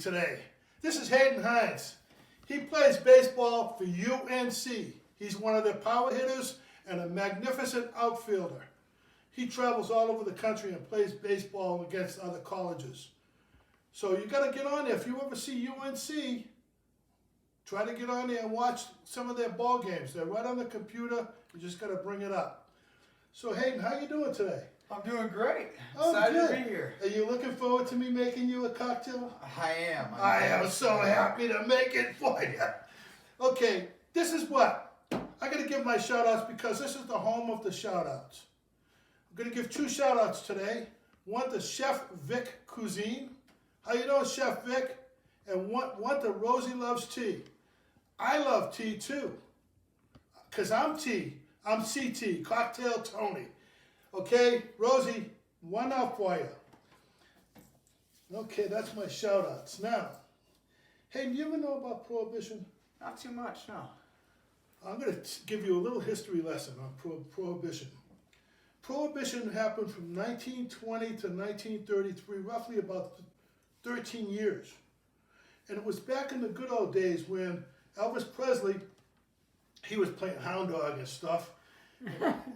today. This is Hayden Hines. He plays baseball for UNC. He's one of their power hitters and a magnificent outfielder. He travels all over the country and plays baseball against other colleges. So you got to get on there. If you ever see UNC, try to get on there and watch some of their ball games. They're right on the computer. You just got to bring it up. So Hayden, how you doing today? I'm doing great. Oh, Excited good. to be here. Are you looking forward to me making you a cocktail? I am. I am so happy to make it for you. Okay, this is what. I got to give my shout outs because this is the home of the shout outs. I'm going to give 2 shout outs today. One to Chef Vic Cuisine. How you doing, Chef Vic? And one to Rosie Loves Tea. I love tea too. Because I'm tea. I'm CT, Cocktail Tony. Okay, Rosie, one out for you. Okay, that's my shout outs. Now, hey, do you ever know about Prohibition? Not too much, no. I'm going to give you a little history lesson on Prohibition. Prohibition happened from 1920 to 1933, roughly about 13 years. And it was back in the good old days when Elvis Presley, he was playing hound dog and stuff.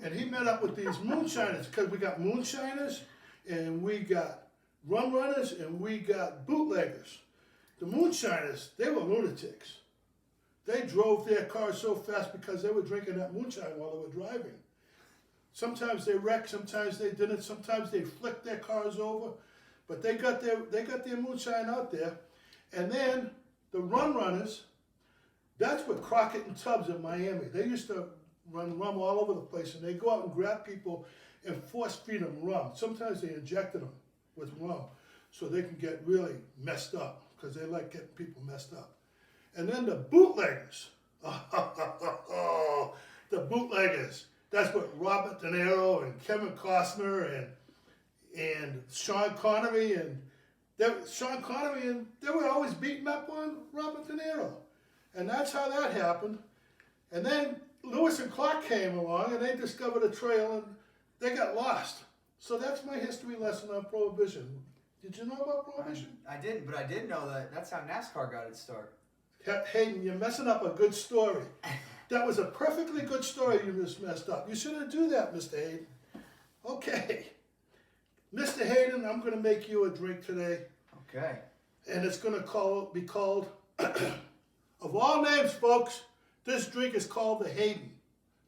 And he met up with these moonshiners, because we got moonshiners, and we got rum runners, and we got bootleggers. The moonshiners, they were lunatics. They drove their cars so fast because they were drinking that moonshine while they were driving. Sometimes they wrecked, sometimes they didn't, sometimes they flicked their cars over, but they got their moonshine out there. And then the rum runners, that's what Crockett and Tubbs in Miami. They used to run rum all over the place, and they go out and grab people and force feed them rum. Sometimes they injected them with rum so they can get really messed up because they like getting people messed up. And then the bootleggers, the bootleggers. That's what Robert De Niro and Kevin Costner and Sean Connery and they were always beating up on Robert De Niro. And that's how that happened. And then Lewis and Clark came along and they discovered a trail and they got lost. So that's my history lesson on Prohibition. Did you know about Prohibition? I didn't, but I did know that's how NASCAR got its start. Hayden, you're messing up a good story. That was a perfectly good story you just messed up. You shouldn't do that, Mr. Hayden. Okay. Mr. Hayden, I'm going to make you a drink today. Okay. And it's going to be called, of all names, folks, this drink is called the Hayden.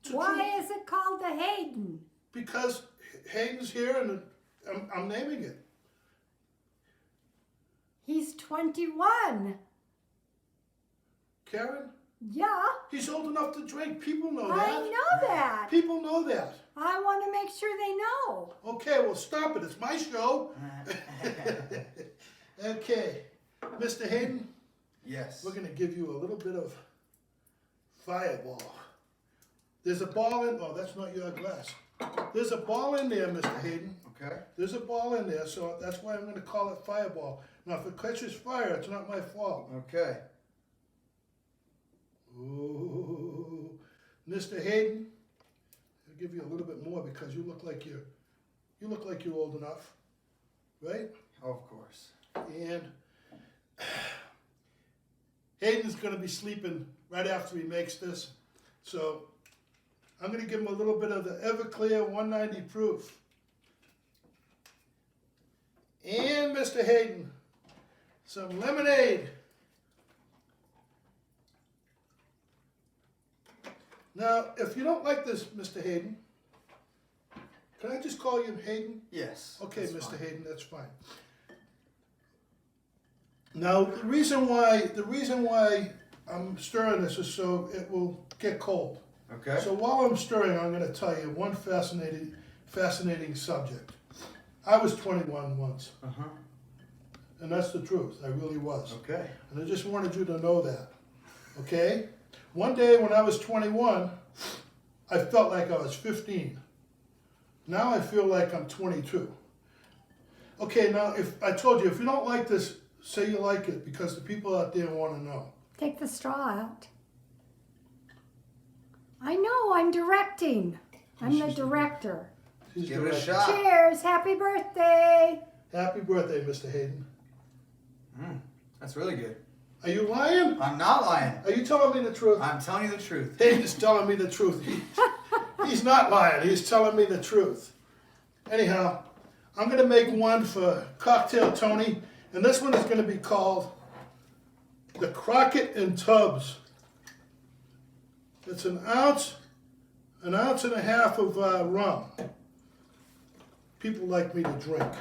Why is it called the Hayden? Because Hayden's here and I'm naming it. He's 21. Karen? Yeah. He's old enough to drink. People know that. I know that. People know that. I want to make sure they know. Okay, well, stop it. It's my show. Okay. Mr. Hayden? Yes. We're going to give you a little bit of fireball. There's a ball in... Oh, that's not your glass. There's a ball in there, Mr. Hayden. Okay. There's a ball in there, so that's why I'm going to call it fireball. Now, if it catches fire, it's not my fault. Okay. Ooh. Mr. Hayden, I'll give you a little bit more because you look like you're old enough, right? Of course. And Hayden's going to be sleeping right after he makes this, so I'm going to give him a little bit of the Everclear 190 proof. And Mr. Hayden, some lemonade. Now, if you don't like this, Mr. Hayden, can I just call you Hayden? Yes. Okay, that's Mr. fine. Hayden, that's fine. Now, the reason why I'm stirring this is so it will get cold. Okay. So while I'm stirring, I'm going to tell you one fascinating subject. I was 21 once, and that's the truth. I really was. Okay. And I just wanted you to know that. Okay? One day when I was 21, I felt like I was 15. Now I feel like I'm 22. Okay, now if I told you, if you don't like this, say you like it because the people out there want to know. Take the straw out. I know, I'm directing. I'm the director. She's Give it a directing. shot. Cheers, happy birthday. Happy birthday, Mr. Hayden. That's really good. Are you lying? I'm not lying. Are you telling me the truth? I'm telling you the truth. Hayden's telling me the truth. He's not lying. He's telling me the truth. Anyhow, I'm going to make one for Cocktail Tony, and this one is going to be called the Crockett in Tubs. It's an ounce and a half of rum. People like me to drink.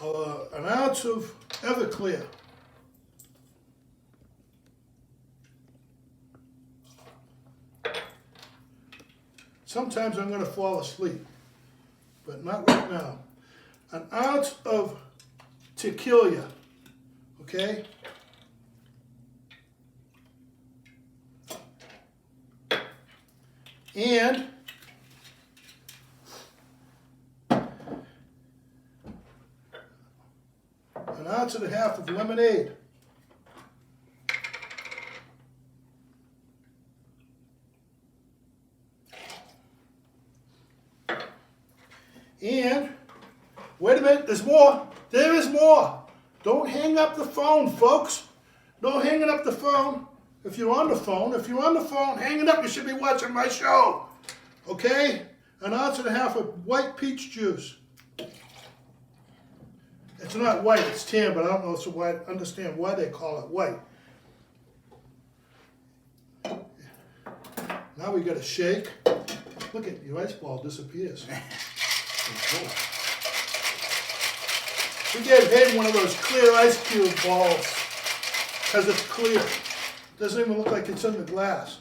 An ounce of Everclear. Sometimes I'm going to fall asleep, but not right now. An ounce of Tequila, okay? And an ounce and a half of lemonade. And, wait a minute, there's more. There is more. Don't hang up the phone, folks. Don't hang up the phone. If you're on the phone, hang it up. You should be watching my show. Okay? An ounce and a half of white peach juice. It's not white, it's tan, but I don't know so why, understand why they call it white. Now we got to shake. Look at your ice ball disappears. Cool. We gave Hayden one of those clear ice cube balls because it's clear. Doesn't even look like it's in the glass.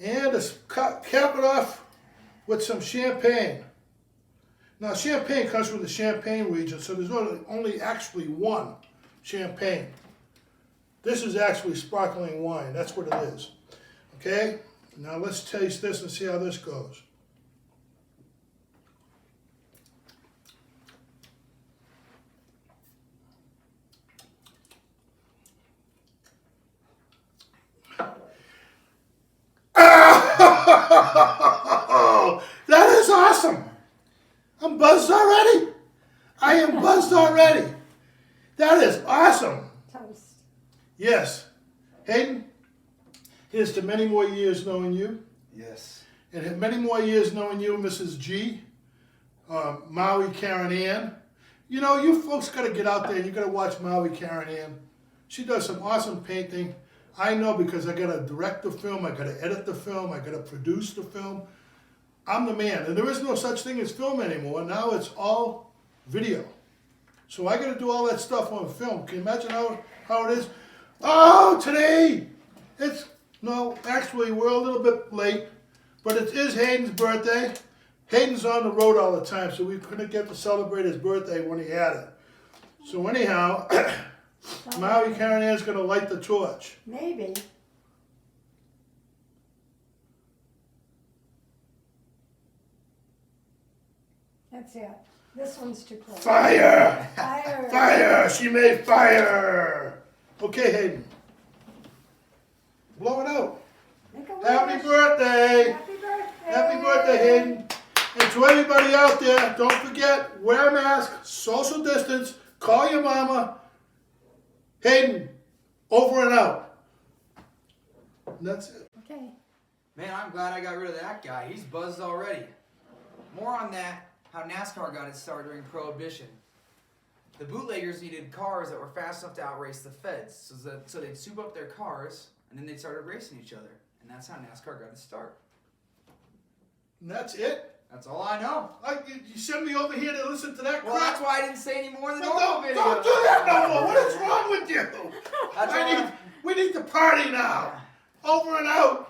And let's cap it off with some champagne. Now, champagne comes from the Champagne region, so there's only actually one champagne. This is actually sparkling wine. That's what it is. Okay? Now let's taste this and see how this goes. That is awesome. I'm buzzed already. I am buzzed already. That is awesome. Toast. Yes. Hayden, here's to many more years knowing you. Yes. And many more years knowing you, Mrs. G, Maui Karen Ann. You know, you folks got to get out there and you got to watch Maui Karen Ann. She does some awesome painting. I know because I got to direct the film, I got to edit the film, I got to produce the film. I'm the man. And there is no such thing as film anymore. Now it's all video. So I got to do all that stuff on film. Can you imagine how it is? Oh, today, actually, we're a little bit late, but it is Hayden's birthday. Hayden's on the road all the time, so we couldn't get to celebrate his birthday when he had it. So anyhow, Maui Karen Ann's going to light the torch. Maybe. That's it. This one's too close. Fire! Fire. Fire! She made fire! Okay, Hayden. Blow it out. Make a Happy wish. birthday! Happy birthday. Happy birthday, Hayden. And to everybody out there, don't forget, wear a mask, social distance, call your mama. Hayden, over and out. And that's it. Okay. Man, I'm glad I got rid of that guy. He's buzzed already. More on that, how NASCAR got its start during Prohibition. The bootleggers needed cars that were fast enough to outrace the feds, so they'd soup up their cars, and then they started racing each other. And that's how NASCAR got its start. And that's it. That's all I know. You sent me over here to listen to that Well, crap. that's why I didn't say any more in the Well, normal video. don't do that no more. What is wrong with you? That's all We need to party now. Over and out.